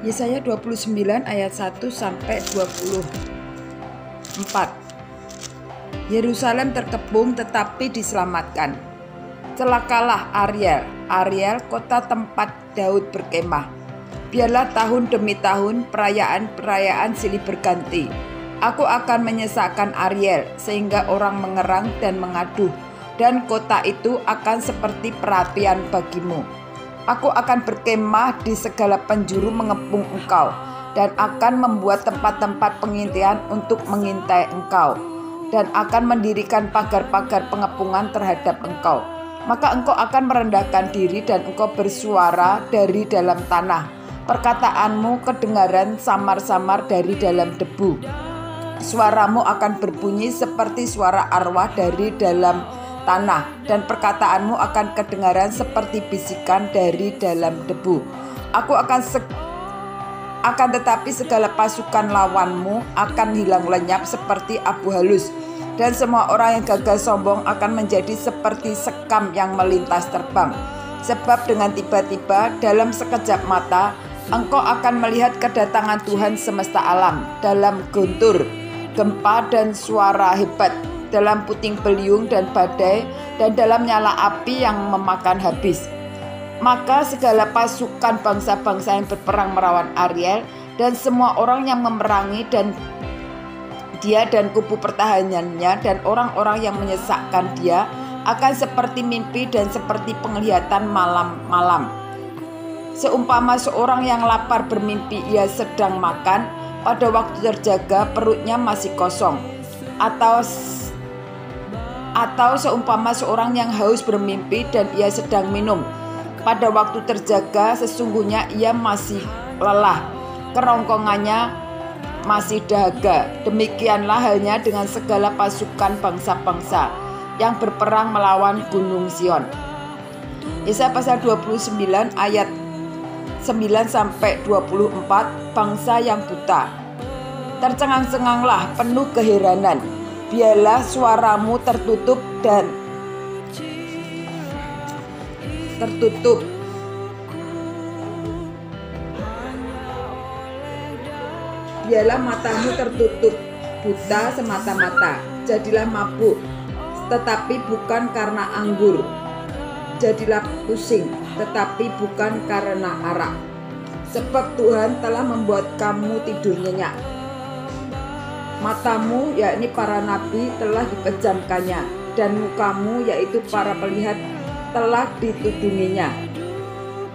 Yesaya 29 ayat 1 sampai 24. Yerusalem terkepung tetapi diselamatkan. Celakalah Ariel, kota tempat Daud berkemah. Biarlah tahun demi tahun perayaan silih berganti. Aku akan menyesakkan Ariel sehingga orang mengerang dan mengaduh, dan kota itu akan seperti perapian bagimu. Aku akan berkemah di segala penjuru mengepung engkau, dan akan membuat tempat-tempat pengintian untuk mengintai engkau, dan akan mendirikan pagar-pagar pengepungan terhadap engkau. Maka engkau akan merendahkan diri dan engkau bersuara dari dalam tanah. Perkataanmu kedengaran samar-samar dari dalam debu. Suaramu akan berbunyi seperti suara arwah dari dalam tanah, dan perkataanmu akan kedengaran seperti bisikan dari dalam debu. Akan tetapi segala pasukan lawanmu akan hilang lenyap seperti abu halus, dan semua orang yang gagal sombong akan menjadi seperti sekam yang melintas terbang. Sebab dengan tiba-tiba dalam sekejap mata engkau akan melihat kedatangan Tuhan semesta alam, dalam guntur, gempa dan suara hebat, dalam puting beliung dan badai, dan dalam nyala api yang memakan habis. Maka segala pasukan bangsa-bangsa yang berperang melawan Ariel, dan semua orang yang memerangi dan dia dan kubu pertahanannya dan orang-orang yang menyesakkan dia akan seperti mimpi dan seperti penglihatan malam-malam. Seumpama seorang yang lapar bermimpi ia sedang makan, pada waktu terjaga perutnya masih kosong. Atau seumpama seorang yang haus bermimpi dan ia sedang minum, pada waktu terjaga sesungguhnya ia masih lelah, kerongkongannya masih dahaga. Demikianlah halnya dengan segala pasukan bangsa-bangsa yang berperang melawan Gunung Sion. Yesaya pasal 29 ayat 9 sampai 24. Bangsa yang buta. Tercengang-cenganglah penuh keheranan. Biarlah suaramu tertutup. Biarlah matamu tertutup, buta semata-mata. Jadilah mabuk, tetapi bukan karena anggur. Jadilah pusing, tetapi bukan karena arak. Sebab Tuhan telah membuat kamu tidur nyenyak. Matamu, yakni para nabi, telah dipejamkannya, dan mukamu, yaitu para pelihat, telah ditudunginya.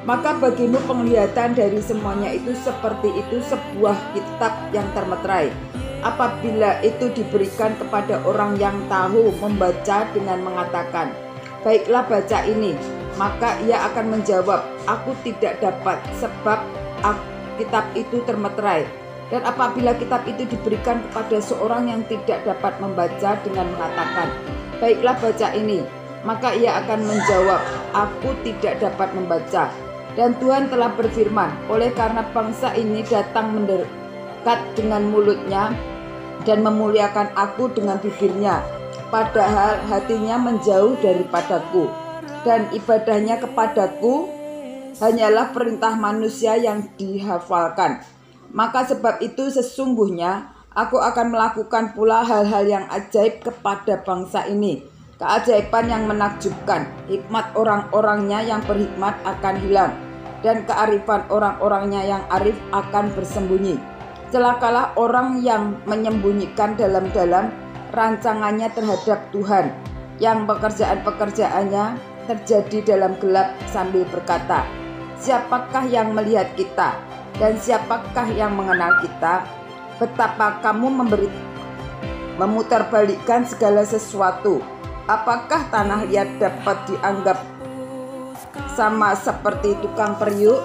Maka bagimu penglihatan dari semuanya itu seperti itu sebuah kitab yang termeterai. Apabila itu diberikan kepada orang yang tahu membaca dengan mengatakan, baiklah baca ini, maka ia akan menjawab, aku tidak dapat, sebab kitab itu termeterai. Dan apabila kitab itu diberikan kepada seorang yang tidak dapat membaca dengan mengatakan, baiklah baca ini, maka ia akan menjawab, aku tidak dapat membaca. Dan Tuhan telah berfirman, oleh karena bangsa ini datang mendekat dengan mulutnya dan memuliakan aku dengan bibirnya, padahal hatinya menjauh daripadaku, dan ibadahnya kepadaku hanyalah perintah manusia yang dihafalkan. Maka sebab itu sesungguhnya aku akan melakukan pula hal-hal yang ajaib kepada bangsa ini, keajaiban yang menakjubkan. Hikmat orang-orangnya yang berhikmat akan hilang, dan kearifan orang-orangnya yang arif akan bersembunyi. Celakalah orang yang menyembunyikan dalam-dalam rancangannya terhadap Tuhan, yang pekerjaan-pekerjaannya terjadi dalam gelap sambil berkata, siapakah yang melihat kita, dan siapakah yang mengenal kita? Betapa kamu memutarbalikkan segala sesuatu. Apakah tanah liat dapat dianggap sama seperti tukang periuk?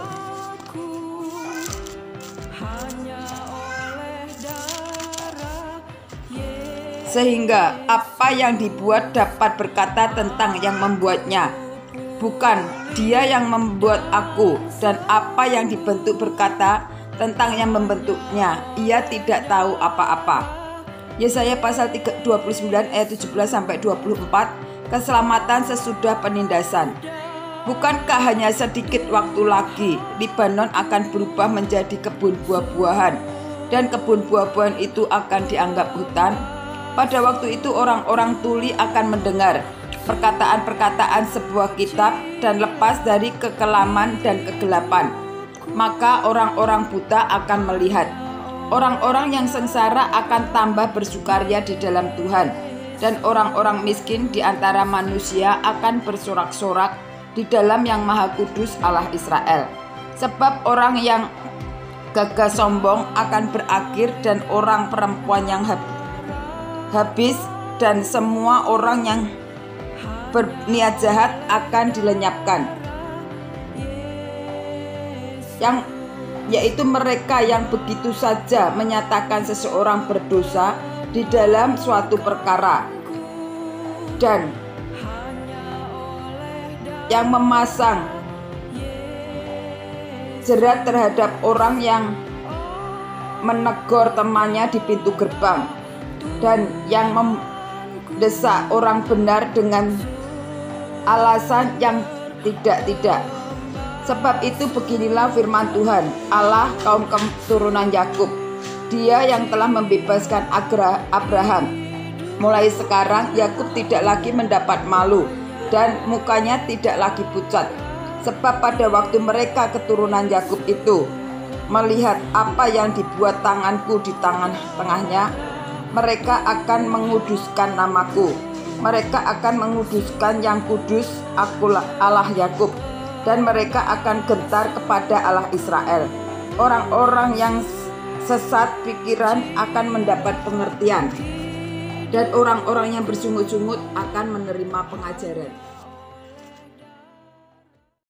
Sehingga apa yang dibuat dapat berkata tentang yang membuatnya, bukan dia yang membuat aku, dan apa yang dibentuk berkata tentang yang membentuknya, ia tidak tahu apa-apa. Yesaya pasal 29 ayat 17 sampai 24. Keselamatan sesudah penindasan. Bukankah hanya sedikit waktu lagi Libanon akan berubah menjadi kebun buah-buahan, dan kebun buah-buahan itu akan dianggap hutan? Pada waktu itu orang-orang tuli akan mendengar perkataan-perkataan sebuah kitab dan lepas dari kekelaman dan kegelapan. Maka orang-orang buta akan melihat. Orang-orang yang sengsara akan tambah bersukaria di dalam Tuhan, dan orang-orang miskin di antara manusia akan bersorak-sorak di dalam Yang Maha Kudus Allah Israel. Sebab orang yang gagah sombong akan berakhir, dan orang perempuan yang habis, dan semua orang yang berniat jahat akan dilenyapkan, yaitu mereka yang begitu saja menyatakan seseorang berdosa di dalam suatu perkara, dan yang memasang jerat terhadap orang yang menegur temannya di pintu gerbang, dan yang mendesak orang benar dengan alasan yang tidak-tidak. Sebab itu beginilah firman Tuhan, Allah kaum keturunan Yakub, Dia yang telah membebaskan Abraham. Mulai sekarang Yakub tidak lagi mendapat malu, dan mukanya tidak lagi pucat. Sebab pada waktu mereka keturunan Yakub itu melihat apa yang dibuat tanganku di tengahnya, mereka akan menguduskan namaku. Mereka akan menguduskan yang kudus, akulah Allah Yakub, dan mereka akan gentar kepada Allah Israel. Orang-orang yang sesat pikiran akan mendapat pengertian, dan orang-orang yang bersungut-sungut akan menerima pengajaran.